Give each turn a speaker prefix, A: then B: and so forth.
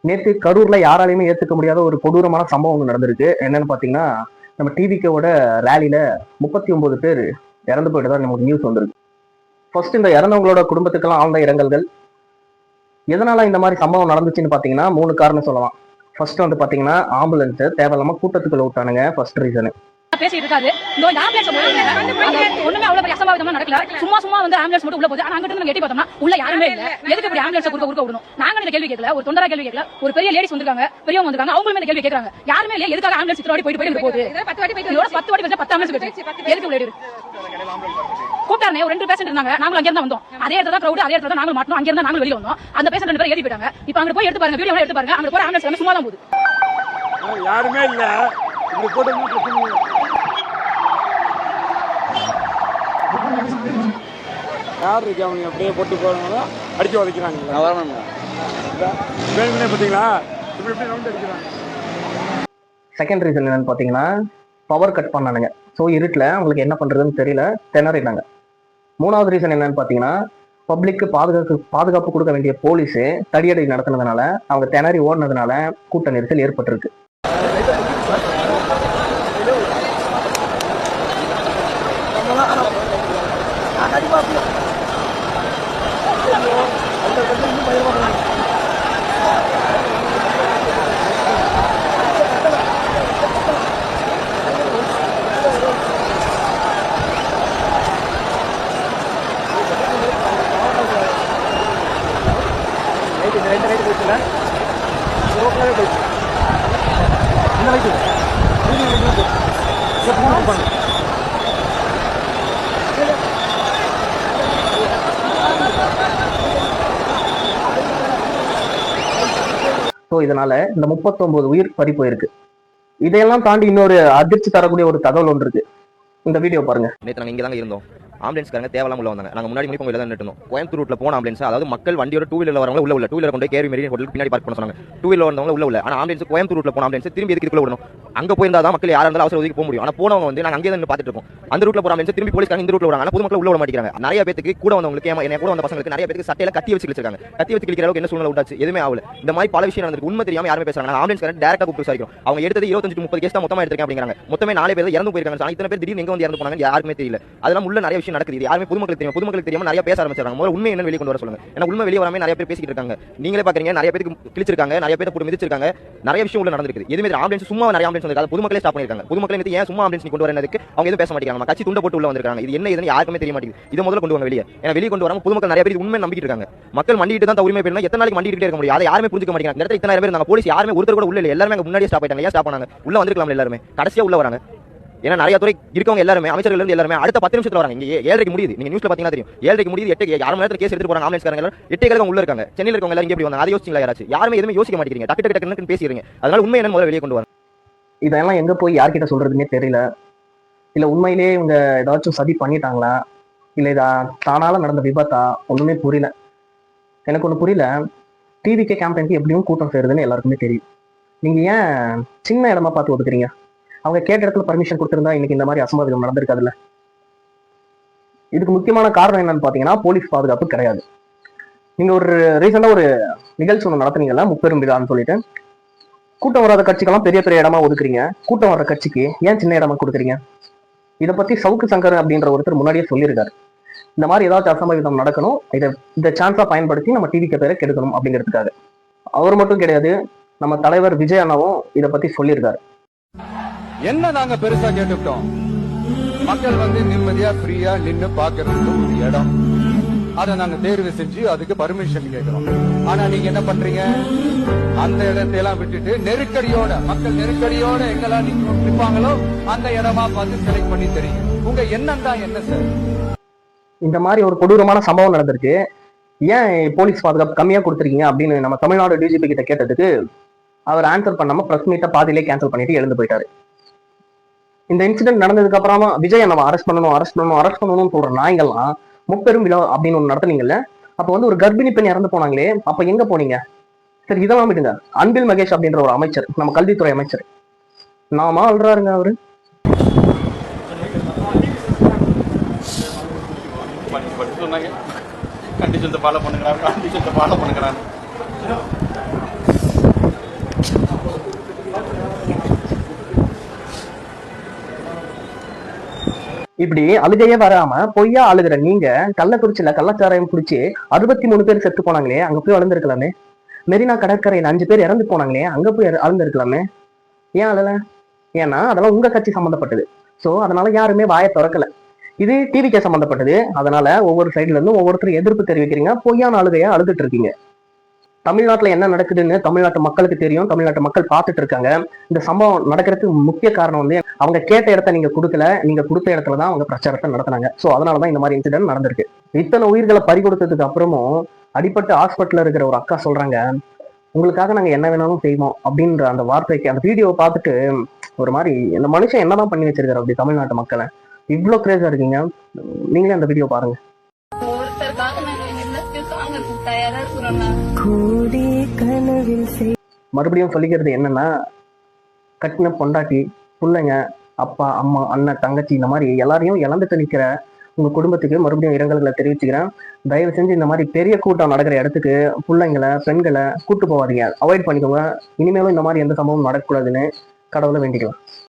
A: நேற்று கரூர்ல யாராலையுமே ஏத்துக்க முடியாத ஒரு கொடூரமான சம்பவம் ஒன்று நடந்திருக்கு. என்னன்னு பாத்தீங்கன்னா, நம்ம டிவிக்கோட ரேலியில 39 பேர் இறந்து போயிட்டு தான் நமக்கு நியூஸ் வந்திருக்கு. ஃபர்ஸ்ட் இந்த இறந்தவங்களோட குடும்பத்துக்கெல்லாம் ஆழ்ந்த இரங்கல்கள். எதனால இந்த மாதிரி சம்பவம் நடந்துச்சுன்னு பாத்தீங்கன்னா 3 காரணம் சொல்லலாம். ஃபர்ஸ்ட் வந்து பாத்தீங்கன்னா ஆம்புலன்ஸ் தேவையில்லாம கூட்டத்துக்குள்ள விட்டானுங்க. ஃபர்ஸ்ட் ரீசன்
B: பேசிட்டு இருக்காரு. இந்த ஆம்புலன்ஸ் ஒண்ணுமே அவ்வளவு பெரிய அசம்பாவிதமா நடக்கல. சும்மா வந்து ஆம்புலன்ஸ் மட்டும் உள்ள போகுது. ஆனா அங்க இருந்து எட்டி பார்த்தோம்னா உள்ள யாருமே இல்ல. எதுக்கு இப்படி ஆம்புலன்ஸ் குறுக்க விடணும்? நாங்க இந்த கேள்வி கேட்கல, ஒரு தொண்டரா கேள்வி கேட்கல, ஒரு பெரிய லேடிஸ் வந்திருக்காங்க, பெரியவங்க வந்திருக்காங்க, அவங்களுமே இந்த கேள்வி கேட்கறாங்க. யாருமே இல்ல, எதுக்காக ஆம்புலன்ஸ் இத்தனை வாட்டி போயிட்டு போகுது? 10 வாட்டி போயிட்டு 10 வாட்டி 10 ஆம்புலன்ஸ் போயிட்டு எதுக்கு விளையாடு கூப்பிட்டாருனே. ஒரு 2 பேஷண்ட் இருந்தாங்க, நாங்களும் அங்க இருந்தா வந்தோம். அதே இடத்துல தான் கிரௌட், அதே இடத்துல தான் நாங்க மாட்டோம். அங்க இருந்தா நாங்க வெளிய வந்தோம். அந்த பேஷண்ட் 2 பேர் ஏறி போயிட்டாங்க. இப்போ அங்க போய் எடுத்து பாருங்க, வீடியோ எடுத்து பாருங்க. அங்க போற ஆம்புலன்ஸ் சும்மா தான் போகுது.
C: யாருமே இல்ல. இந்த கூட்டம் யார் இருக்கு? அவங்க அப்படியே போட்டு போறாங்களா, அடிச்சு உதைக்கிறாங்க. பார்த்தீங்களா இப்படி ரவுண்ட் அடிக்கிறாங்க.
A: செகண்ட் ரீசன் என்னன்னு பாத்தீங்கன்னா பவர் கட் பண்ணானுங்க. ஸோ இருட்டில் அவங்களுக்கு என்ன பண்றதுன்னு தெரியல, திணறினாங்க. 3வது ரீசன் என்னன்னு பாத்தீங்கன்னா பப்ளிக்கு பாதுகாப்பு கொடுக்க வேண்டிய போலீஸு தடியடி நடத்தினதுனால, அவங்க திணறி ஓடினதுனால கூட்ட நெரிசல் ஏற்பட்டிருக்கு. ஸோ இதனால இந்த 39 உயிர் பறி போயிருக்கு. இதையெல்லாம் தாண்டி இன்னொரு அதிர்ச்சி தரக்கூடிய ஒரு தகவல் ஒன்று இருக்கு. இந்த வீடியோ பாருங்க.
D: நேற்று நாங்கள் இங்கே தாங்க இருந்தோம். ஆம்புலன்ஸ்காரங்க தேவையில்லாம உள்ள வந்தாங்க. நாங்கள் முன்னாடி மணிக்கு வெளியே நிறுத்தணும். கோயம்புத்தூர் ரூட்ல போன ஆம்புலன்ஸ், அதாவது மக்கள் வண்டியோட 2 வீலர் வரவங்க உள்ள 2 வீலர் கொண்டு கேரி மெரின் ஹோட்டலுக்கு பின்னாடி பார்க் பண்ண சொன்னாங்க. 2 வீலர் வந்தவங்க உள்ள ஆனா ஆம்புலன்ஸ் கோயம்புத்தூர் ரூட்ல போன ஆம்புலன்ஸ் திரும்பி எதுக்கு விடணும்? அங்க போயிருந்தா தான் மக்கள் யாரா இருந்தாலும் அவசர உதவிக்கு போக முடியும். ஆனா போனவங்க வந்து நாங்கள் அங்கே தான் பார்த்துட்டு இருக்கோம். அந்த ரூட்ல போற ஆம்புலன்ஸ் திரும்பி போலீஸ்காரங்க இந்த ரூட்ல வராங்க. ஆனா பொதுமக்கள் உள்ள விட மாட்டேங்கிறாங்க. நிறைய பேருக்கு கூட வந்தவங்களுக்கு, என்ன கூட வந்த பசங்களுக்கு நிறைய பேருக்கு சட்டையில கத்தி வச்சு கிழிச்சிருக்காங்க. கத்தி வச்சு கிழிக்கிற அளவுக்கு என்ன சூழ்நிலை உண்டாச்சு? எதுவுமே ஆகல. இந்த மாதிரி பல விஷயம் நடந்திருக்கு. உண்மை தெரியாம யாருமே பேசுறாங்க. ஆம்புலன்ஸ்காரன் டைரக்டா கூப்பிட்டு விசாரிக்கிறோம். அவங்க எடுத்தது 25 30 கேஸ் தான் மொத்தமா எடுத்திருக்காங்க அப்படிங்கிறாங்க. மொத்தமே 4 பேர் இறந்து போயிருக்காங்க. இத்தனை பேர் திடீர்னு எங்க வந்து இறந்து போனாங்க யாருமே தெரியல. அதெல்லாம் உள்ள நிறைய விஷயம் நடக்குது. யாருமே பொதுமக்களுக்கு தெரியும். பொதுமக்களுக்கு தெரியாம நிறைய பேச ஆரம்பிச்சாங்க. முதல்ல உண்மை என்ன வெளியே கொண்டு வர சொல்லுங்க. ஏன்னா உண்மை வெளியே வராம நிறைய பேர் பேசிட்டு இருக்காங்க. நீங்களே பாக்குறீங்க, நிறைய பேருக்கு கிழிச்சிருக்காங்க, நிறைய பேர் போட்டு மிதிச்சிருக்காங்க, நிறைய விஷயம் உள்ள நடந்திருக்கு. எதுவுமே ஆம்புலன்ஸ் சும்மா நிறைய ஆம்புலன்ஸ் வந்து பொதுமக்களே ஸ்டாப் பண்ணிருக்காங்க. பொதுமக்களை வந்து ஏன் சும்மா ஆம்புலன்ஸ் கொண்டு வரதுக்கு அவங்க எதுவும் பேச மாட்டேங்கிறாங்க. கட்சி துண்ட போட்டு உள்ள வந்திருக்காங்க. இது என்ன இதுன்னு யாருக்குமே தெரிய மாட்டேங்குது. இதை முதல்ல கொண்டு வாங்க வெளியே. ஏன்னா வெளியே கொண்டு வராம பொதுமக்கள் நிறைய பேர் உண்மை நம்பிட்டு இருக்காங்க. மக்கள் மண்டிட்டு தான் உரிமை பெறணும். எத்தனை நாளைக்கு மண்டிட்டு இருக்க முடியும்? அதை யாருமே புரிஞ்சுக்க மாட்டேங்கிறாங்க. இந்த இடத்துல இத்தனை பேர் இருந்தாங்க. போலீஸ் யாருமே ஒருத்தர் கூட உள்ள இல்லை. எல்லாரும் அங்க முன்னாடியே ஸ்டாப் ஆயிட்டாங்க. ஏன் ஸ்டாப் பண்ணாங்க? உள்ள வந்திருக்கலாம் எல்லாருமே. கடைசியா உள்ள வராங்க. ஏன்னா நிறைய துறை இருக்கவங்க எல்லாருமே, அமைச்சர்கள் இருந்து எல்லாருமே அடுத்த 10 நிமிஷத்துல வராங்க. இங்க 7:30 முடியுது. நீங்க நியூஸ்ல பாத்தீங்கன்னா தெரியும். 7:30 முடியுது. 8 அரை மணி நேரத்துல கேஸ் எடுத்து போறாங்க. ஆம்புலன்ஸ்காரங்க 8 உள்ள இருக்காங்க. சென்னையில இருக்கவங்க எல்லாம் இங்க எப்படி வந்தாங்க? அதை யோசிச்சீங்களா யாராச்சும்? யாருமே எதுவுமே யோசிக்க மாட்டேங்கிறீங்க. டக்கு டக்குன்னு பேசிடுறீங்க. அதனால உண்மை என்ன முதல்ல வெளியே கொண்டு வர.
A: இதெல்லாம் எங்க போய் யார்கிட்ட சொல்றதுன்னே தெரியல. இல்ல உண்மையிலேயே இவங்க ஏதாச்சும் சதி பண்ணிட்டாங்களா, இல்ல இதா தானால நடந்த விபத்தா? ஒண்ணுமே புரியல. எனக்கு ஒண்ணு புரியல. டிவிகே கேம்பெயினுக்கு எப்படியும் கூட்டம் சேருதுன்னு எல்லாருக்குமே தெரியும். நீங்க ஏன் சின்ன இடமா பார்த்து ஒதுக்குறீங்க? அவங்க கேட்ட இடத்துல பர்மிஷன் கொடுத்திருந்தா இன்னைக்கு இந்த மாதிரி அசம்பாவிதம் நடந்திருக்காதுல்ல. இதுக்கு முக்கியமான காரணம் என்னன்னு பாத்தீங்கன்னா போலீஸ் பாதுகாப்பு கிடையாது. நீங்க ஒரு ரீசெண்டா ஒரு நிகழ்ச்சி ஒன்று நடத்துனீங்கல்ல, முப்பெரும் விழான்னு சொல்லிட்டு. கூட்டம் வராத கட்சிக்கெல்லாம் பெரிய பெரிய இடமா ஒதுக்குறீங்க. கூட்டம் வர்ற கட்சிக்கு ஏன் சின்ன இடமா கொடுக்குறீங்க? இதை பத்தி சவுக்கு சங்கர் அப்படின்ற ஒருத்தர் முன்னாடியே சொல்லியிருக்காரு. இந்த மாதிரி ஏதாச்சும் அசம்பாவிதம் நடக்கணும், இந்த சான்ஸா பயன்படுத்தி நம்ம டிவிக்கு பேரை கெடுக்கணும் அப்படிங்கிறதுக்காக. அவர் மட்டும் கிடையாது, நம்ம தலைவர் விஜய் அண்ணாவும் இதை பத்தி சொல்லியிருக்காரு.
E: என்ன நாங்க பெருசா கேட்டுட்டோம்? மக்கள் வந்து நிம்மதியா ஃப்ரீயா நின்னு பாக்குறதுக்கு ஒரு இடம், அதை நாங்க தேர்வு செஞ்சு அதுக்கு பர்மிஷன் கேட்கிறோம். ஆனா நீங்க என்ன பண்றீங்க? அந்த இடத்தை எல்லாம் விட்டுட்டு நெருக்கடியோட, மக்கள் நெருக்கடியோட எங்கெல்லாம் நிற்பாங்களோ அந்த இடமா பார்த்து செலக்ட் பண்ணி தெரியுங்க. உங்க எண்ணம் தான் என்ன சார்?
A: இந்த மாதிரி ஒரு கொடூரமான சம்பவம் நடந்திருக்கு. ஏன் போலீஸ் பாதுகாப்பு கம்மியா கொடுத்துருக்கீங்க அப்படின்னு நம்ம தமிழ்நாடு டிஜிபி கிட்ட கேட்டதுக்கு அவர் ஆன்சர் பண்ணாம பிரஸ் மீட்டை பாதியிலே கேன்சல் பண்ணிட்டு எழுந்து போயிட்டாரு. இந்த இன்சிடென்ட் நடந்ததுக்கு அப்புறமா விஜய் நம்ம அரெஸ்ட் பண்ணணும்னு சொல்ற நாய்கள்லாம் முப்பெரும் விழா அப்படின்னு ஒன்று நடத்துனீங்கல்ல, அப்போ வந்து ஒரு கர்ப்பிணி பெண் இறந்து போனாங்களே, அப்ப எங்க போனீங்க? சரி இதெல்லாம் விடுங்க. அன்பில் மகேஷ் அப்படின்ற ஒரு அமைச்சர், நம்ம கல்வித்துறை அமைச்சர், நாம அல்றாருங்க அவரு.
C: கண்டிஷன் ஃபாலோ பண்ணுங்க.
A: இப்படி அழுகையே வராம பொய்யா அழுகிற நீங்க கள்ளக்குறிச்சியில கள்ளச்சாராயம் குடிச்சு 63 பேர் செத்து போனாங்களே, அங்க போய் அழுந்திருக்கலாமே. மெரினா கடற்கரையில 5 பேர் இறந்து போனாங்களே, அங்க போய் அழுந்திருக்கலாமே. ஏன் அழல? ஏன்னா அதெல்லாம் உங்க கட்சி சம்பந்தப்பட்டது. சோ அதனால யாருமே வாயை திறக்கல. இது டிவிக்கே சம்பந்தப்பட்டது. அதனால ஒவ்வொரு சைடுல இருந்தும் ஒவ்வொருத்தரும் எதிர்ப்பு தெரிவிக்கிறீங்க, பொய்யான அழுகையா அழுதுட்டு இருக்கீங்க. தமிழ்நாட்டுல என்ன நடக்குதுன்னு தமிழ்நாட்டு மக்களுக்கு தெரியும், தமிழ்நாட்டு மக்கள் பார்த்துட்டு இருக்காங்க. இந்த சம்பவம் நடக்கிறதுக்கு முக்கிய காரணம் வந்து அவங்க கேட்ட இடத்த நீங்க கொடுக்கல, நீங்க கொடுத்த இடத்துல தான் அவங்க பிரச்சாரத்தை நடத்தினாங்க. சோ அதனாலதான் இந்த மாதிரி இன்சிடென்ட் நடந்திருக்கு. இத்தனை உயிர்களை பறி கொடுத்ததுக்கு அப்புறமும் அடிப்பட்டு ஹாஸ்பிட்டல்ல இருக்கிற ஒரு அக்கா சொல்றாங்க, உங்களுக்காக நாங்க என்ன வேணாலும் செய்வோம் அப்படின்ற அந்த வார்த்தைக்கு, அந்த வீடியோவை பார்த்துட்டு ஒரு மாதிரி இந்த மனுஷன் என்னதான் பண்ணி வச்சிருக்காரு அப்படி தமிழ்நாட்டு மக்களை. இவ்வளவு கிரேஸா இருக்கீங்க. நீங்களே அந்த வீடியோ பாருங்க. மறுபடியும் சொல்லிக்கிறது என்னன்னா, கட்டின பொண்டாட்டி, பிள்ளைங்க, அப்பா, அம்மா, அண்ணன், தங்கச்சி, இந்த மாதிரி எல்லாரையும் இழந்துட்டு நிக்கிற உங்க குடும்பத்துக்கு மறுபடியும் இரங்கல்களை தெரிவிச்சுக்கிறேன். தயவு செஞ்சு இந்த மாதிரி பெரிய கூட்டம் நடக்கிற இடத்துக்கு பிள்ளைங்களை, பெண்களை கூட்டு போவாதீங்க. அவாய்ட் பண்ணிக்கோங்க. இனிமேலும் இந்த மாதிரி எந்த சம்பவம் நடக்கக்கூடாதுன்னு கடவுளை வேண்டிக்கலாம்.